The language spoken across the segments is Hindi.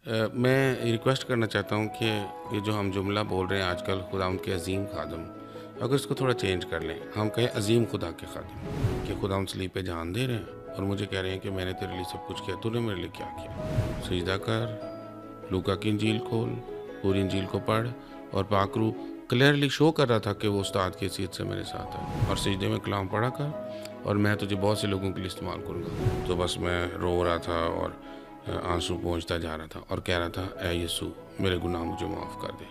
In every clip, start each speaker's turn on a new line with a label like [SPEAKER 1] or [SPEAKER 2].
[SPEAKER 1] मैं रिक्वेस्ट करना चाहता हूँ कि ये जो हम जुमला बोल रहे हैं आजकल खुदावंद के अज़ीम खादम, अगर इसको थोड़ा चेंज कर लें, हम कहें अज़ीम खुदा के खादम, कि खुदावंद सलीब पे जान दे रहे हैं और मुझे कह रहे हैं कि मैंने तेरे लिए सब कुछ किया, तूने मेरे लिए क्या किया। सजदा कर, लूका की इंजील खोल, पूरी इंजील को पढ़, और पाकरू क्लियरली शो कर रहा था कि वो उस्ताद की हैसियत से मेरे साथ है, और सजदे में कलाम पढ़ा कर और मैं तुझे बहुत से लोगों के लिए इस्तेमाल करूँगा। तो बस मैं रो रहा था और आंसू पहुँचता जा रहा था और कह रहा था, ऐ यीशु मेरे गुनाह मुझे माफ़ कर दे।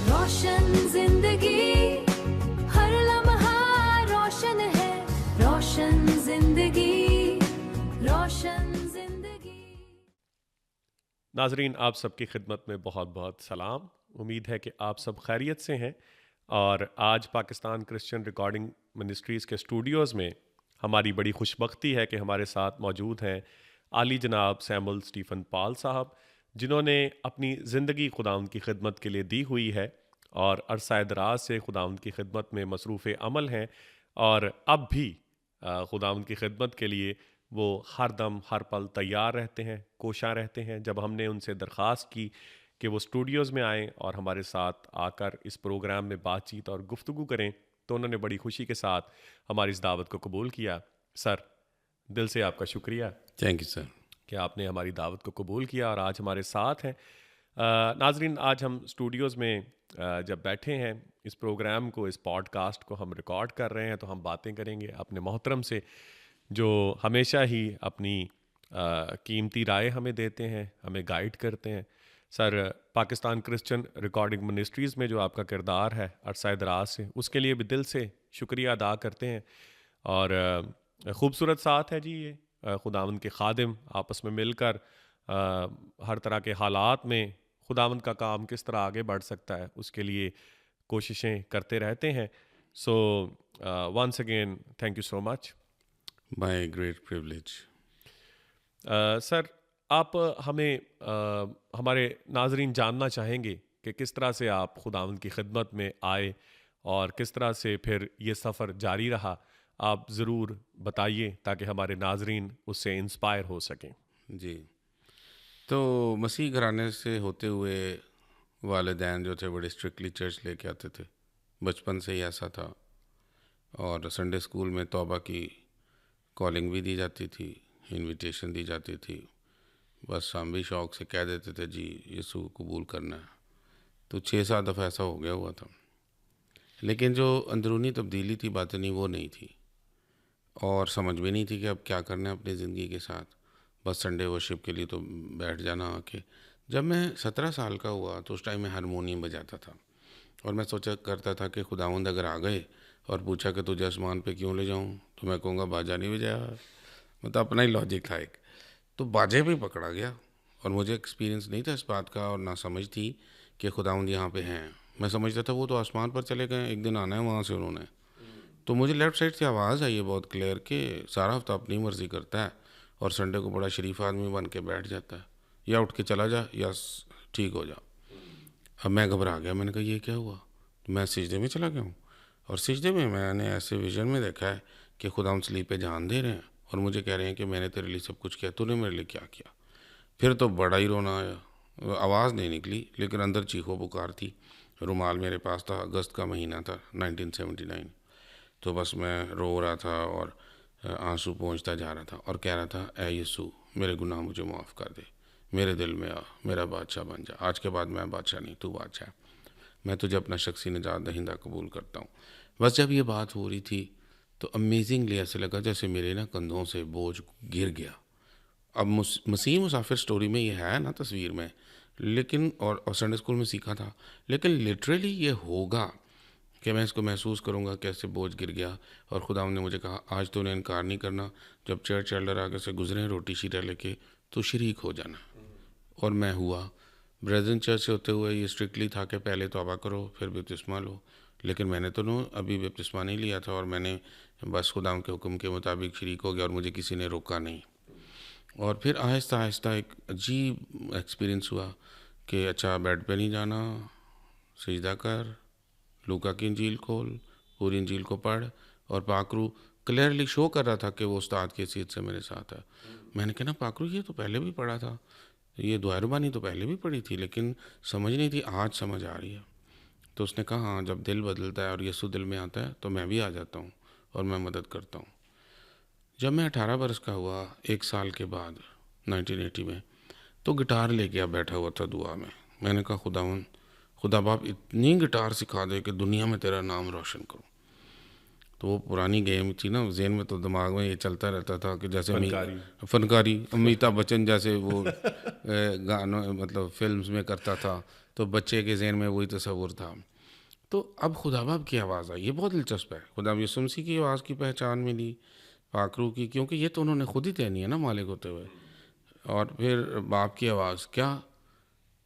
[SPEAKER 2] रोशन जिंदगी हर लम्हा रोशन है, रोशन जिंदगी, रोशन जिंदगी।
[SPEAKER 3] नाजरीन, आप सबकी खिदमत में बहुत बहुत सलाम। उम्मीद है कि आप सब खैरियत से हैं। और आज पाकिस्तान क्रिश्चियन रिकॉर्डिंग मिनिस्ट्रीज़ के स्टूडियोज़ में हमारी बड़ी खुशबख्ती है कि हमारे साथ मौजूद हैं आली जनाब सैमुअल स्टीफ़न पॉल साहब, जिन्होंने अपनी ज़िंदगी खुदावंद की खिदमत के लिए दी हुई है और अरसा दराज से खुदावंद की खिदमत में मसरूफ़ अमल हैं। और अब भी खुदावंद की खिदमत के लिए वो हर दम हर पल तैयार रहते हैं, कोशां रहते हैं। जब हमने उनसे दरख्वास्त की कि वो स्टूडियोज़ में आएँ और हमारे साथ आकर इस प्रोग्राम में बातचीत और गुफ्तगू करें, तो उन्होंने बड़ी खुशी के साथ हमारी इस दावत को कबूल किया। सर, दिल से आपका शुक्रिया
[SPEAKER 1] थैंक यू सर।
[SPEAKER 3] कि आपने हमारी दावत को कबूल किया और आज हमारे साथ हैं। नाजरीन, आज हम स्टूडियोज़ में जब बैठे हैं, इस प्रोग्राम को, इस पॉडकास्ट को हम रिकॉर्ड कर रहे हैं, तो हम बातें करेंगे अपने मोहतरम से, जो हमेशा ही अपनी कीमती राय हमें देते हैं, हमें गाइड करते हैं। Sir, Pakistan Christian recording ministries में जो आपका किरदार है अरसा दराज से, उसके लिए भी दिल से शुक्रिया अदा करते हैं। और ख़ूबसूरत साथ है जी ये, खुदावंद के खादिम आपस में मिलकर हर तरह के हालात में खुदावंद का काम किस तरह आगे बढ़ सकता है, उसके लिए कोशिशें करते रहते हैं। So once again thank you so much.
[SPEAKER 1] My great privilege.
[SPEAKER 3] Sir, आप हमें हमारे नाजरीन जानना चाहेंगे कि किस तरह से आप खुदावंद की खिदमत में आए और किस तरह से फिर ये सफ़र जारी रहा। आप ज़रूर बताइए ताकि हमारे नाजरीन उससे इंस्पायर हो सकें।
[SPEAKER 1] जी, तो मसीह घराने से होते हुए वालिदैन जो थे बड़े स्ट्रिक्टली चर्च लेके आते थे, बचपन से ही ऐसा था। और संडे स्कूल में तौबा की कॉलिंग भी दी जाती थी, इनविटेशन दी जाती थी। बस हम भी शौक़ से कह देते थे, जी यीशु को कबूल करना है। तो 6-7 दफ़ा ऐसा हो गया हुआ था, लेकिन जो अंदरूनी तब्दीली थी, बातनी, वो नहीं थी। और समझ भी नहीं थी कि अब क्या करना है अपनी ज़िंदगी के साथ। बस संडे वर्शिप के लिए तो बैठ जाना आके। जब मैं 17 साल का हुआ तो उस टाइम में हारमोनियम बजाता था, और मैं सोचा करता था कि खुदावंद अगर आ गए और पूछा कि तुझे आसमान पे क्यों ले जाऊं, तो मैं कहूँगा बाजा नहीं बजाया। मतलब अपना ही लॉजिक था एक। तो बाजे भी पकड़ा गया, और मुझे एक्सपीरियंस नहीं था इस बात का और ना समझ थी कि खुदावंद यहाँ पे हैं। मैं समझता था वो तो आसमान पर चले गए, एक दिन आना है वहाँ से उन्होंने। तो मुझे लेफ़्ट साइड से आवाज़ आई है बहुत क्लियर कि सारा हफ्ता अपनी मर्ज़ी करता है और संडे को बड़ा शरीफ आदमी बन के बैठ जाता है, या उठ के चला जा या ठीक हो जा। अब मैं घबरा गया, मैंने कहा ये क्या हुआ। तो मैं सिजदे में चला गया हूँ, और सिजदे में मैंने ऐसे विजन में देखा है कि खुदा सलीब पे जान दे रहे हैं और मुझे कह रहे हैं कि मैंने तेरे लिए सब कुछ किया, तूने मेरे लिए क्या किया। फिर तो बड़ा ही रोना आया, आवाज़ नहीं निकली लेकिन अंदर चीखो पुकार थी। रुमाल मेरे पास था, अगस्त का महीना था 1979। तो बस मैं रो रहा था और आंसू पहुँचता जा रहा था और कह रहा था, ऐ यीशु मेरे गुनाह मुझे माफ़ कर दे, मेरे दिल में आ, मेरा बादशाह बन जा। आज के बाद मैं बादशाह नहीं, तू बादशाह। मैं तुझे अपना शख्सी निजात दहिंदा कबूल करता हूँ। बस जब ये बात हो रही थी तो अमेजिंगली ऐसे लगा जैसे मेरे ना कंधों से बोझ गिर गया। अब मसीह मुसाफिर स्टोरी में ये है ना तस्वीर में, लेकिन और संडे स्कूल में सीखा था, लेकिन लिटरली ये होगा कि मैं इसको महसूस करूँगा कैसे बोझ गिर गया। और खुदा ने मुझे कहा, आज तो उन्हें इनकार नहीं करना, जब चर्च एल्डर आगे से गुजरे रोटी शीटा लेके तो शरीक हो जाना। और मैं हुआ। ब्रेदरन चर्च से होते हुए ये स्ट्रिक्टली था कि पहले तौबा करो फिर बपतिस्मा लो, लेकिन मैंने तो अभी बपतिस्मा नहीं लिया था, और मैंने बस खुदा के हुक्म के मुताबिक शरीक हो गया और मुझे किसी ने रोका नहीं। और फिर आहिस्ता आहिस्ता एक अजीब एक्सपीरियंस हुआ कि अच्छा बेड पे नहीं जाना, सजदा कर, लूका की इंजील खोल, पूरी इंजील को पढ़, और पाकरू क्लियरली शो कर रहा था कि वो उस्ताद की हैसियत से मेरे साथ है। मैंने कहा ना पाकरू ये तो पहले भी पढ़ा था, ये दुआ रुबानी तो पहले भी पढ़ी थी, लेकिन समझ नहीं थी, आज समझ आ रही है। तो उसने कहा हाँ, जब दिल बदलता है और यीशु दिल में आता है तो मैं भी आ जाता हूँ और मैं मदद करता हूँ। जब मैं 18 बरस का हुआ, 1 साल के बाद 1980 में, तो गिटार लेके आ बैठा हुआ था दुआ में। मैंने कहा खुदा बाप इतनी गिटार सिखा दे कि दुनिया में तेरा नाम रोशन करूँ। तो वो पुरानी गेम थी ना, जेन में तो दिमाग में ये चलता रहता था कि जैसे फनकारी अमिताभ बच्चन जैसे वो गानों मतलब फिल्म्स में करता था, तो बच्चे के जेन में वही तस्वुर था। तो अब खुदा बाप की आवाज़ आई, ये बहुत दिलचस्प है। खुदा यीशु मसीह की आवाज़ की पहचान मिली, पाकरू की, क्योंकि ये तो उन्होंने खुद ही तैनी है ना मालिक होते हुए। और फिर बाप की आवाज़ क्या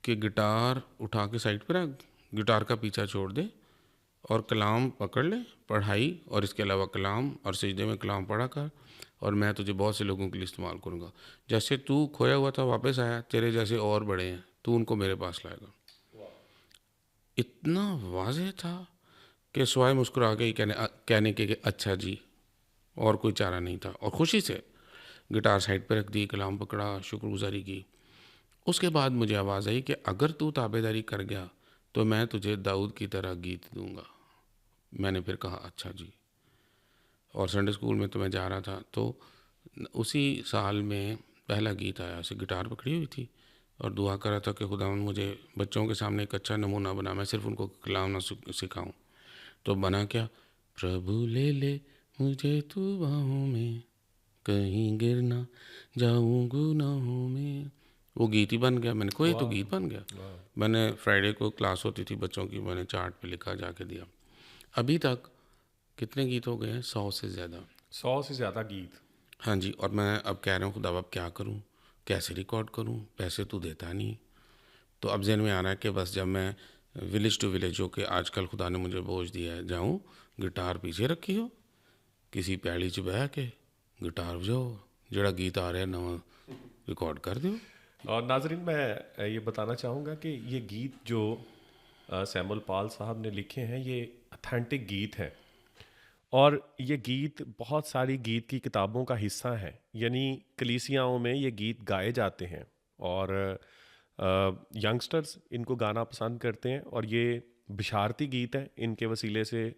[SPEAKER 1] कि गिटार उठा के साइड पर रख, गिटार का पीछा छोड़ दे और कलाम पकड़ ले, पढ़ाई और इसके अलावा कलाम, और सजदे में कलाम पढ़ा कर, और मैं तुझे बहुत से लोगों के लिए इस्तेमाल करूँगा। जैसे तू खोया हुआ था वापस आया, तेरे जैसे और बड़े हैं, तू उनको मेरे पास लाएगा। इतना वाज़ेह था कि स्वाय मुस्कुरा के ही कहने के कि अच्छा जी, और कोई चारा नहीं था। और ख़ुशी से गिटार साइड पर रख दी, कलाम पकड़ा, शुक्रगुजारी की। उसके बाद मुझे आवाज़ आई कि अगर तू ताबेदारी कर गया तो मैं तुझे दाऊद की तरह गीत दूंगा। मैंने फिर कहा अच्छा जी। और संडे स्कूल में तो मैं जा रहा था, तो उसी साल में पहला गीत आया, उसे गिटार पकड़ी हुई थी और दुआ कर रहा था कि खुदावंद मुझे बच्चों के सामने एक अच्छा नमूना बना, मैं सिर्फ उनको कलाम ना सिखाऊं। तो बना क्या, प्रभु ले ले मुझे तू बाहों में, कहीं गिर ना जाऊं गुनाहों में। वो गीत ही बन गया। मैंने कहा ये तो गीत बन गया। मैंने फ्राइडे को क्लास होती थी बच्चों की, मैंने चार्ट पे लिखा, जाके दिया। अभी तक कितने गीत हो गए हैं? 100 से ज़्यादा।
[SPEAKER 3] 100 से ज़्यादा गीत।
[SPEAKER 1] हाँ जी। और मैं अब कह रहा हूँ खुदा बाप क्या करूँ, कैसे रिकॉर्ड करूँ, पैसे तो देता नहीं। तो अब जहन में आ रहा है कि बस जब मैं विलेज टू विलेज, जो कि आजकल खुदा ने मुझे बोझ दिया है, जाऊँ, गिटार पीछे रखी हो, किसी पैड़ी च बह के गिटार बजाओ, जड़ा गीत आ रहा है नवा रिकॉर्ड कर दो।
[SPEAKER 3] और नाजरीन, मैं ये बताना चाहूँगा कि ये गीत जो सैमुअल पाल साहब ने लिखे हैं, ये अथेंटिक गीत हैं। और ये गीत बहुत सारी गीत की किताबों का हिस्सा है, यानी कलीसियाओं में ये गीत गाए जाते हैं और यंगस्टर्स इनको गाना पसंद करते हैं। और ये बिशारती गीत हैं, इनके वसीले से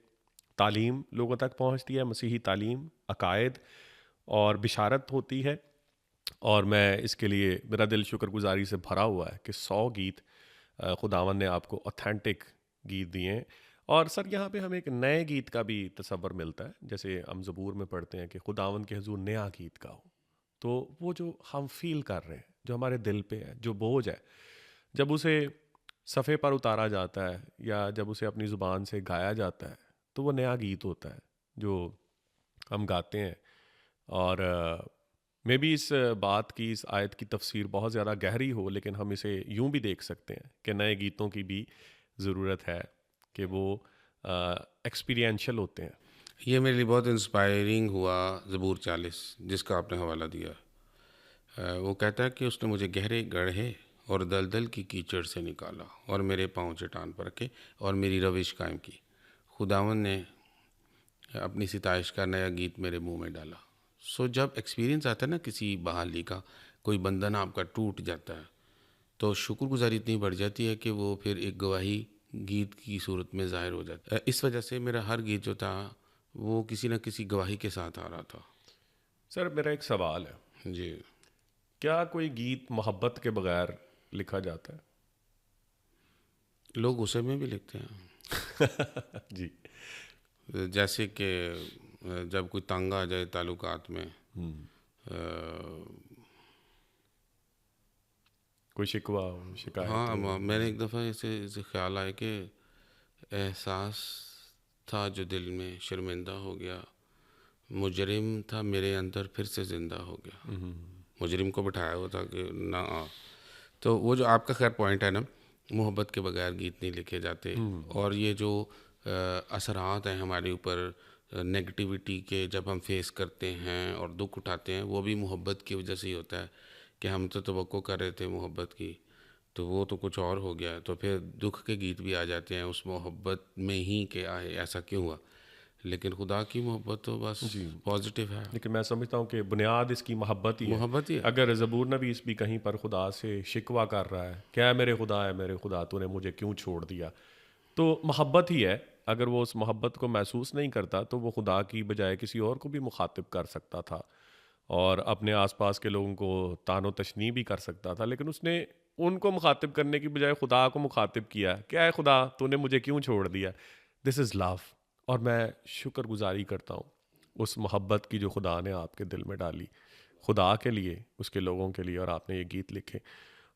[SPEAKER 3] तालीम लोगों तक पहुंचती है, मसीही तालीम, अकायद और बिशारत होती है। और मैं इसके लिए, मेरा दिल शुक्रगुजारी से भरा हुआ है कि 100 गीत खुदावन ने आपको ऑथेंटिक गीत दिए हैं। और सर, यहाँ पे हमें एक नए गीत का भी तसव्वुर मिलता है, जैसे हम ज़बूर में पढ़ते हैं कि खुदावन के हुजूर नया गीत गाओ। तो वो जो हम फील कर रहे हैं, जो हमारे दिल पे है, जो बोझ है, जब उसे सफ़े पर उतारा जाता है या जब उसे अपनी ज़ुबान से गाया जाता है, तो वो नया गीत होता है जो हम गाते हैं। और मे बी इस बात की, इस आयत की तफसीर बहुत ज़्यादा गहरी हो, लेकिन हम इसे यूं भी देख सकते हैं कि नए गीतों की भी ज़रूरत है कि वो एक्सपीरियंशियल होते हैं।
[SPEAKER 1] ये मेरे लिए बहुत इंस्पायरिंग हुआ ज़बूर 40 जिसका आपने हवाला दिया। वो कहता है कि उसने मुझे गहरे गड्ढे और दलदल की कीचड़ से निकाला और मेरे पाँव चट्टान पर रखे और मेरी रविश कायम की। खुदावन ने अपनी सिताइश का नया गीत मेरे मुंह में डाला। सो जब एक्सपीरियंस आता है ना किसी बहाली का, कोई बंधन आपका टूट जाता है, तो शुक्रगुजारी इतनी बढ़ जाती है कि वो फिर एक गवाही गीत की सूरत में ज़ाहिर हो जाता है। इस वजह से मेरा हर गीत जो था वो किसी न किसी गवाही के साथ आ रहा था।
[SPEAKER 3] सर, मेरा एक सवाल है
[SPEAKER 1] जी।
[SPEAKER 3] क्या कोई गीत मोहब्बत के बगैर लिखा जाता है?
[SPEAKER 1] लोग गुस्से में भी लिखते हैं।
[SPEAKER 3] जी।
[SPEAKER 1] जैसे कि जब कोई तंग आ जाए ताल्लुकात में,
[SPEAKER 3] कोई शिकवा हो, शिकायत
[SPEAKER 1] हाँ,
[SPEAKER 3] हो।
[SPEAKER 1] मैंने एक दफ़ा ऐसे ख्याल आया कि एहसास था जो दिल में शर्मिंदा हो गया, मुजरिम था मेरे अंदर फिर से ज़िंदा हो गया। मुजरिम को बिठाया हुआ था कि ना आ। तो वो जो आपका खैर पॉइंट है ना, मोहब्बत के बगैर गीत नहीं लिखे जाते। और ये जो असरात हैं हमारे ऊपर नेगेटिविटी के, जब हम फेस करते हैं और दुख उठाते हैं, वो भी मोहब्बत की वजह से ही होता है कि हम तो तवक्को कर रहे थे मोहब्बत की, तो वो तो कुछ और हो गया। तो फिर दुख के गीत भी आ जाते हैं उस मोहब्बत में ही कि आए ऐसा क्यों हुआ। लेकिन खुदा की मोहब्बत तो बस पॉजिटिव है,
[SPEAKER 3] लेकिन मैं समझता हूँ कि बुनियाद इसकी मोहब्बत ही है।
[SPEAKER 1] मोहब्बत ही है।
[SPEAKER 3] अगर ज़बूर नबी इस भी कहीं पर खुदा से शिकवा कर रहा है, क्या मेरे खुदा है मेरे खुदा तूने मुझे क्यों छोड़ दिया, तो मोहब्बत ही है। अगर वो उस मोहब्बत को महसूस नहीं करता तो वो खुदा की बजाय किसी और को भी मुखातिब कर सकता था और अपने आसपास के लोगों को तानो तशनी भी कर सकता था, लेकिन उसने उनको मुखातिब करने की बजाय खुदा को मुखातिब किया। क्या है खुदा तूने मुझे क्यों छोड़ दिया। This is love. और मैं शुक्रगुजारी करता हूँ उस मोहब्बत की जो खुदा ने आपके दिल में डाली, खुदा के लिए, उसके लोगों के लिए, और आपने ये गीत लिखे।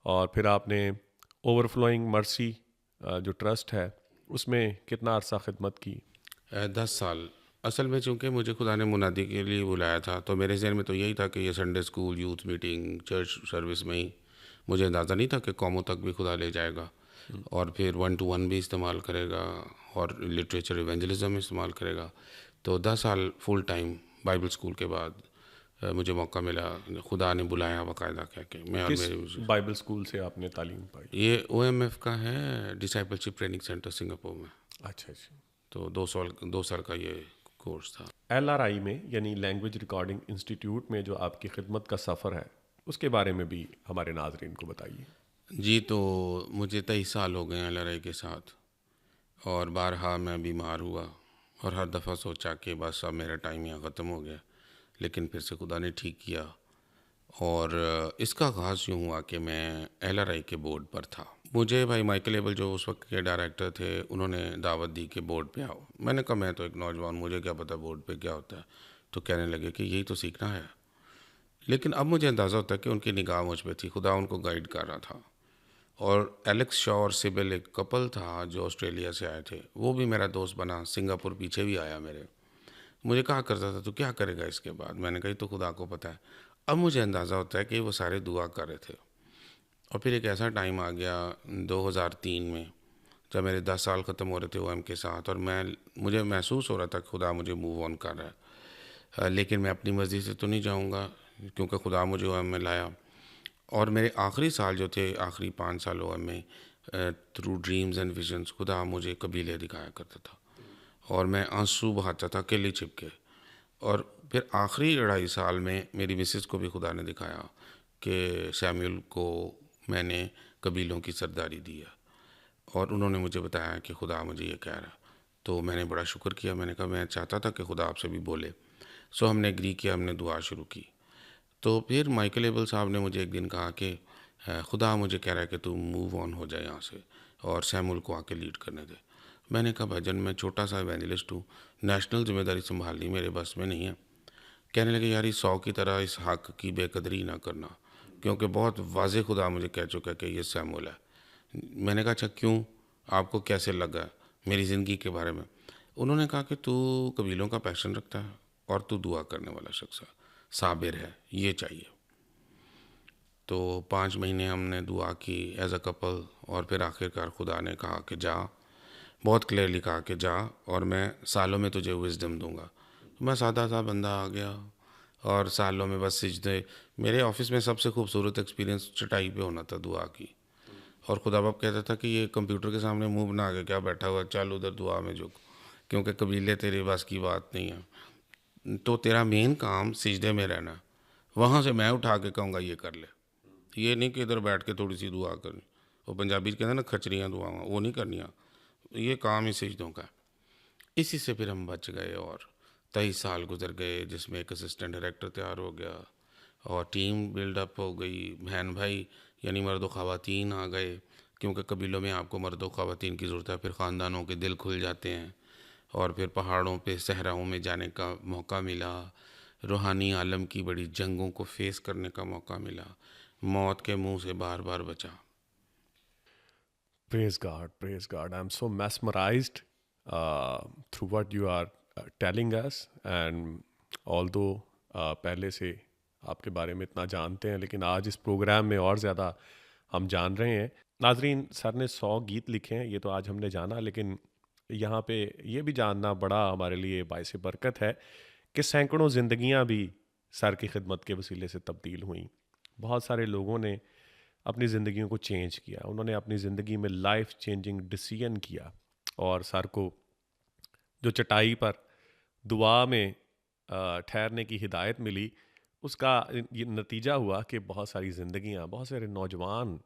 [SPEAKER 3] और फिर आपने ओवरफ्लोइंग मर्सी जो ट्रस्ट है उसमें कितना अरसा खिदमत की।
[SPEAKER 1] 10 साल। असल में चूंकि मुझे खुदा ने मुनादी के लिए बुलाया था, तो मेरे जहन में तो यही था कि ये Sunday school, youth meeting, church service में ही, मुझे अंदाज़ा नहीं था कि कौमों तक भी खुदा ले जाएगा और फिर 1-to-1 भी इस्तेमाल करेगा और लिटरेचर इवेंजलिज्म इस्तेमाल करेगा। तो 10 साल फुल टाइम बाइबल स्कूल के बाद मुझे मौका मिला, खुदा ने बुलाया बाकायदा कह के। मैं और
[SPEAKER 3] किस
[SPEAKER 1] मेरे
[SPEAKER 3] बाइबल स्कूल से आपने तालीम पाई।
[SPEAKER 1] ये OMF का है, डिसाइपलशिप ट्रेनिंग सेंटर सिंगापुर में।
[SPEAKER 3] अच्छा अच्छा।
[SPEAKER 1] तो 2 साल का ये कोर्स था।
[SPEAKER 3] LRI में यानी लैंग्वेज रिकॉर्डिंग इंस्टीट्यूट में जो आपकी खिदमत का सफ़र है उसके बारे में भी हमारे नाजरीन को बताइए।
[SPEAKER 1] जी, तो मुझे 23 साल हो गए हैं LRI के साथ, और बारहा मैं बीमार हुआ और हर दफ़ा सोचा कि बस अब मेरा टाइम यहाँ ख़त्म हो गया, लेकिन फिर से खुदा ने ठीक किया। और इसका आगाज़ यूँ हुआ कि मैं LRI के बोर्ड पर था। मुझे भाई माइकल एबल जो उस वक्त के डायरेक्टर थे, उन्होंने दावत दी कि बोर्ड पे आओ। मैंने कहा मैं तो एक नौजवान, मुझे क्या पता बोर्ड पे क्या होता है। तो कहने लगे कि यही तो सीखना है। लेकिन अब मुझे अंदाज़ा होता है कि उनकी निगाह मुझ पे थी, खुदा उनको गाइड कर रहा था। और एलेक्स शॉ और सिबिल एक कपल था जो ऑस्ट्रेलिया से आए थे, वो भी मेरा दोस्त बना, सिंगापुर पीछे भी आया मेरे। मुझे कहा करता था तू क्या करेगा इसके बाद। मैंने कही तो खुदा को पता है। अब मुझे अंदाज़ा होता है कि वो सारे दुआ कर रहे थे। और फिर एक ऐसा टाइम आ गया 2003 में, जब मेरे 10 साल ख़त्म हो रहे थे OM के साथ, और मुझे महसूस हो रहा था कि खुदा मुझे मूव ऑन कर रहा है। लेकिन मैं अपनी मर्ज़ी से तो नहीं जाऊँगा, क्योंकि खुदा मुझे OM में लाया। और मेरे आखिरी साल जो थे, आखिरी 5 साल OM में, थ्रू ड्रीम्स एंड विजन्स खुदा मुझे कबीले दिखाया करता था और मैं आंसू बहाता था अकेले छिपके। और फिर आखिरी 2.5 साल में मेरी मिसेस को भी खुदा ने दिखाया कि सैमुअल को मैंने कबीलों की सरदारी दी है, और उन्होंने मुझे बताया कि खुदा मुझे ये कह रहा है। तो मैंने बड़ा शुक्र किया। मैंने कहा मैं चाहता था कि खुदा आपसे भी बोले। सो हमने एग्री किया, हमने दुआ शुरू की। तो फिर माइकल एबल साहब ने मुझे एक दिन कहा कि खुदा मुझे कह रहा है कि तू मूव ऑन हो जाए यहाँ से और सैमुअल को आके लीड करने दे। मैंने कहा भाईजान मैं छोटा सा इवेंजलिस्ट हूँ, नेशनल जिम्मेदारी संभालनी मेरे बस में नहीं है। कहने लगे यार इस 100 की तरह इस हक की बेकदरी ना करना, क्योंकि बहुत वाज़े खुदा मुझे कह चुका है कि ये सैमुअल है। मैंने कहा अच्छा क्यों, आपको कैसे लगा मेरी ज़िंदगी के बारे में। उन्होंने कहा कि तू कबीलों का पैशन रखता है और तू दुआ करने वाला शख्स है, साबिर है, ये चाहिए। तो 5 महीने हमने दुआ की एज अ कपल, और फिर आखिरकार खुदा ने कहा कि जा, बहुत क्लियरली कहा कि जा और मैं सालों में तुझे विजडम दूंगा। तो मैं सादा सा बंदा आ गया और सालों में बस सिजदे। मेरे ऑफिस में सबसे खूबसूरत एक्सपीरियंस चटाई पे होना था दुआ की। और खुदा बाप कहता था कि ये कंप्यूटर के सामने मुंह बना के क्या बैठा हुआ, चल उधर दुआ में झुक, क्योंकि कबीले तेरे बस की बात नहीं है। तो तेरा मेन काम सिजदे में रहना, वहाँ से मैं उठा के कहूँगा ये कर ले। ये नहीं कि इधर बैठ के थोड़ी सी दुआ करनी, वो पंजाबी कहते हैं ना खचरियाँ दुआवां, वो नहीं करनियाँ। ये काम ही सिजदों का। इसी से फिर हम बच गए और 23 साल गुजर गए, जिसमें एक असिस्टेंट डायरेक्टर तैयार हो गया और टीम बिल्डअप हो गई। बहन भाई यानी मर्द व ख़वातीन आ गए, क्योंकि कबीलों में आपको मर्द व ख़वातीन की ज़रूरत है। फिर ख़ानदानों के दिल खुल जाते हैं और फिर पहाड़ों पे सहराओं में जाने का मौका मिला। रूहानी आलम की बड़ी जंगों को फेस करने का मौका मिला, मौत के मुंह से बार बार बचा।
[SPEAKER 3] Praise God, praise God. I'm so mesmerized through what you are telling us. And although पहले से आपके बारे में इतना जानते हैं, लेकिन आज इस प्रोग्राम में और ज़्यादा हम जान रहे हैं। नाजरीन, सर ने 100 गीत लिखे हैं, ये तो आज हमने जाना, लेकिन यहाँ पे ये भी जानना बड़ा हमारे लिए बाइस बरकत है कि सैकड़ों ज़िंदगियाँ भी सर की खिदमत के वसीले से तब्दील हुई। बहुत सारे लोगों ने अपनी ज़िंदगियों को चेंज किया, उन्होंने अपनी ज़िंदगी में लाइफ चेंजिंग डिसीजन किया। और सर को जो चटाई पर दुआ में ठहरने की हिदायत मिली, उसका ये नतीजा हुआ कि बहुत सारी ज़िंदगियाँ, बहुत सारे नौजवान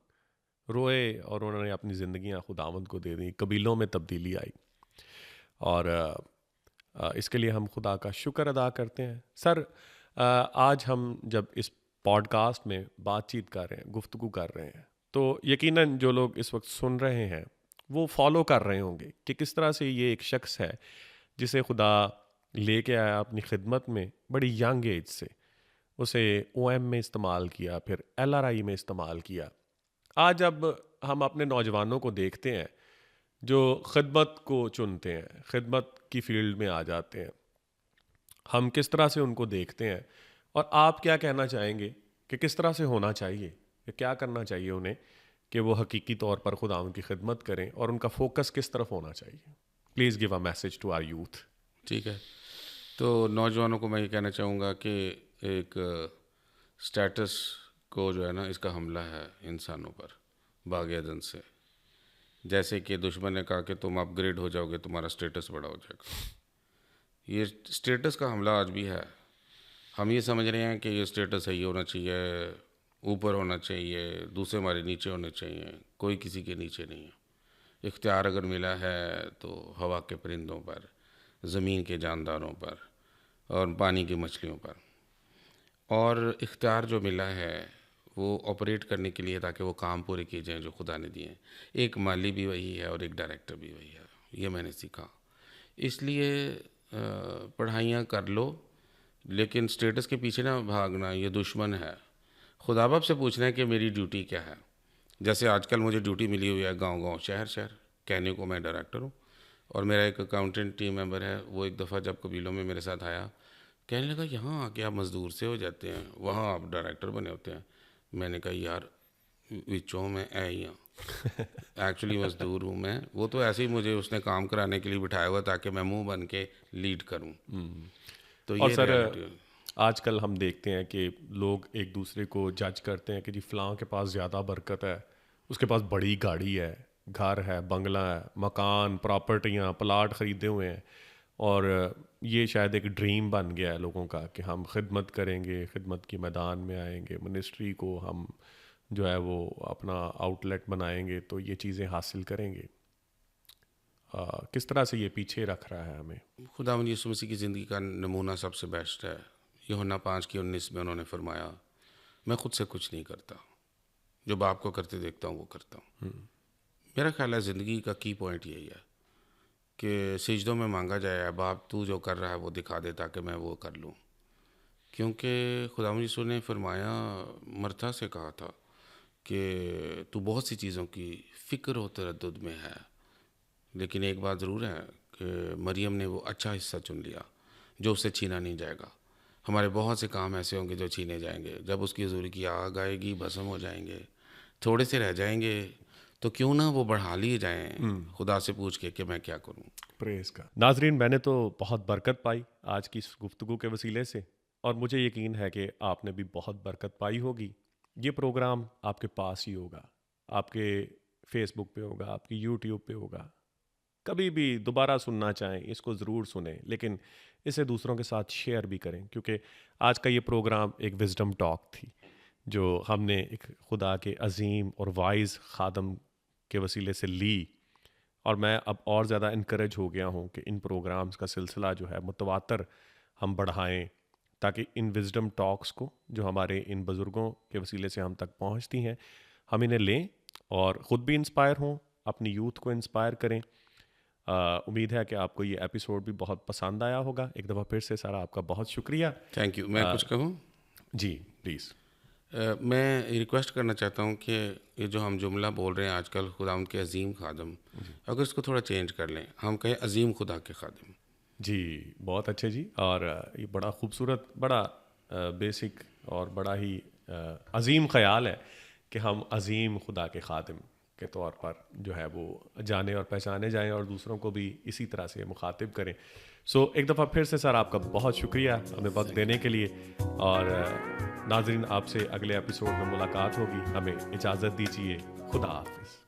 [SPEAKER 3] रोए और उन्होंने अपनी ज़िंदगियाँ खुदावंद को दे दी, कबीलों में तब्दीली आई। और इसके लिए हम खुदा का शुक्र अदा करते हैं। सर, आज हम जब इस पॉडकास्ट में बातचीत कर रहे हैं, गुफ्तगू कर रहे हैं, तो यकीनन जो लोग इस वक्त सुन रहे हैं वो फॉलो कर रहे होंगे कि किस तरह से ये एक शख्स है जिसे खुदा लेके आया अपनी खिदमत में बड़ी यंग एज से, उसे OM में इस्तेमाल किया, फिर LRI में इस्तेमाल किया। आज अब हम अपने नौजवानों को देखते हैं जो खिदमत को चुनते हैं, खिदमत की फील्ड में आ जाते हैं, हम किस तरह से उनको देखते हैं, और आप क्या कहना चाहेंगे कि किस तरह से होना चाहिए, कि क्या करना चाहिए उन्हें कि वो हकीकी तौर पर खुदा उनकी खिदमत करें और उनका फोकस किस तरफ होना चाहिए? Please give a message to our youth.
[SPEAKER 1] ठीक है, तो नौजवानों को मैं ये कहना चाहूँगा कि एक स्टेटस को जो है ना, इसका हमला है इंसानों पर बाग़-ए-अदन से। जैसे कि दुश्मन ने कहा कि तुम अपग्रेड हो जाओगे, तुम्हारा स्टेटस बड़ा हो जाएगा। ये स्टेटस का हमला आज भी है। हम ये समझ रहे हैं कि ये स्टेटस सही होना चाहिए, ऊपर होना चाहिए, दूसरे हमारे नीचे होने चाहिए। कोई किसी के नीचे नहीं है। इख्तियार अगर मिला है तो हवा के परिंदों पर, ज़मीन के जानदारों पर और पानी की मछलियों पर। और इख्तियार जो मिला है वो ऑपरेट करने के लिए, ताकि वो काम पूरे किए जाएँ जो खुदा ने दिए हैं। एक माली भी वही है और एक डायरेक्टर भी वही है, ये मैंने सीखा। इसलिए पढ़ाइयाँ कर लो, लेकिन स्टेटस के पीछे ना भागना, ये दुश्मन है। खुदा बाप से पूछना है कि मेरी ड्यूटी क्या है। जैसे आजकल मुझे ड्यूटी मिली हुई है गांव-गांव, शहर-शहर, कहने को मैं डायरेक्टर हूँ। और मेरा एक अकाउंटेंट टीम मेंबर है, वो एक दफ़ा जब कबीलों में मेरे साथ आया, कहने लगा यहाँ आके आप मज़दूर से हो जाते हैं, वहाँ आप डायरेक्टर बने होते हैं। मैंने कहा यार विचों में एक्चुअली मज़दूर हूँ मैं। वो तो ऐसे ही मुझे उसने काम कराने के लिए बिठाया हुआ ताकि मैं मुंह बन के लीड करूँ। तो
[SPEAKER 3] और
[SPEAKER 1] ये
[SPEAKER 3] सर,
[SPEAKER 1] reality है।
[SPEAKER 3] आजकल हम देखते हैं कि लोग एक दूसरे को जज करते हैं कि जी फ़लाँ के पास ज़्यादा बरकत है, उसके पास बड़ी गाड़ी है, घर है, बंगला है, मकान, प्रॉपर्टियाँ, प्लाट ख़रीदे हुए हैं, और ये शायद एक ड्रीम बन गया है लोगों का कि हम खिदमत करेंगे, खिदमत के मैदान में आएंगे, मिनिस्ट्री को हम जो है वो अपना आउटलेट बनाएंगे तो ये चीज़ें हासिल करेंगे। किस तरह से ये पीछे रख रहा है हमें?
[SPEAKER 1] खुदावंद यीशु मसीह की ज़िंदगी का नमूना सबसे बेस्ट है। यूहन्ना 5:19 में उन्होंने फरमाया, मैं खुद से कुछ नहीं करता, जो बाप को करते देखता हूँ वो करता हूँ। मेरा ख्याल है ज़िंदगी का की पॉइंट यही है कि सिजदों में मांगा जाए, बाप तू जो कर रहा है वो दिखा दे ताकि मैं वो कर लूँ। क्योंकि खुदावंद यीशु ने फरमाया, मरथा से कहा था कि तू बहुत सी चीज़ों की फ़िक्र और तरद्दुद में है, लेकिन एक बात ज़रूर है कि मरियम ने वो अच्छा हिस्सा चुन लिया जो उससे छीना नहीं जाएगा। हमारे बहुत से काम ऐसे होंगे जो छीने जाएंगे, जब उसकी हुजूरी की आग आएगी भस्म हो जाएंगे, थोड़े से रह जाएंगे, तो क्यों ना वो बढ़ा लिए जाएं खुदा से पूछ के कि मैं क्या करूं।
[SPEAKER 3] प्रेज़ का नाज़रीन, मैंने तो बहुत बरकत पाई आज की इस गुफ्तगू के वसीले से, और मुझे यकीन है कि आपने भी बहुत बरकत पाई होगी। ये प्रोग्राम आपके पास ही होगा, आपके फेसबुक पे होगा, आपके यूट्यूब पे होगा। कभी भी दोबारा सुनना चाहें इसको ज़रूर सुने, लेकिन इसे दूसरों के साथ शेयर भी करें, क्योंकि आज का ये प्रोग्राम एक विजडम टॉक थी जो हमने एक खुदा के अजीम और वाइज खादम के वसीले से ली। और मैं अब और ज़्यादा इनकरेज हो गया हूँ कि इन प्रोग्राम्स का सिलसिला जो है मुतवातर हम बढ़ाएं, ताकि इन विजडम टॉक्स को जो हमारे इन बुज़ुर्गों के वसीले से हम तक पहुँचती हैं, हम इन्हें लें और ख़ुद भी इंस्पायर हों, अपनी यूथ को इंस्पायर करें। उम्मीद है कि आपको ये एपिसोड भी बहुत पसंद आया होगा। एक दफ़ा फिर से सारा आपका बहुत शुक्रिया।
[SPEAKER 1] Thank you. मैं कुछ कहूँ?
[SPEAKER 3] जी प्लीज़।
[SPEAKER 1] मैं रिक्वेस्ट करना चाहता हूँ कि ये जो हम जुमला बोल रहे हैं आजकल, खुदावंद के अजीम खादम, अगर इसको थोड़ा चेंज कर लें, हम कहें अजीम खुदा के खादिम।
[SPEAKER 3] जी बहुत अच्छे जी। और ये बड़ा खूबसूरत, बड़ा बेसिक और बड़ा ही अजीम ख़याल है कि हम अजीम खुदा के खादिम के तौर पर जो है वो जाने और पहचाने जाएं और दूसरों को भी इसी तरह से मुखातिब करें। सो एक दफ़ा फिर से सर आपका बहुत शुक्रिया हमें वक्त देने के लिए। और नाज़रीन, आपसे अगले एपिसोड में मुलाकात होगी। हमें इजाज़त दीजिए। खुदा हाफिज़।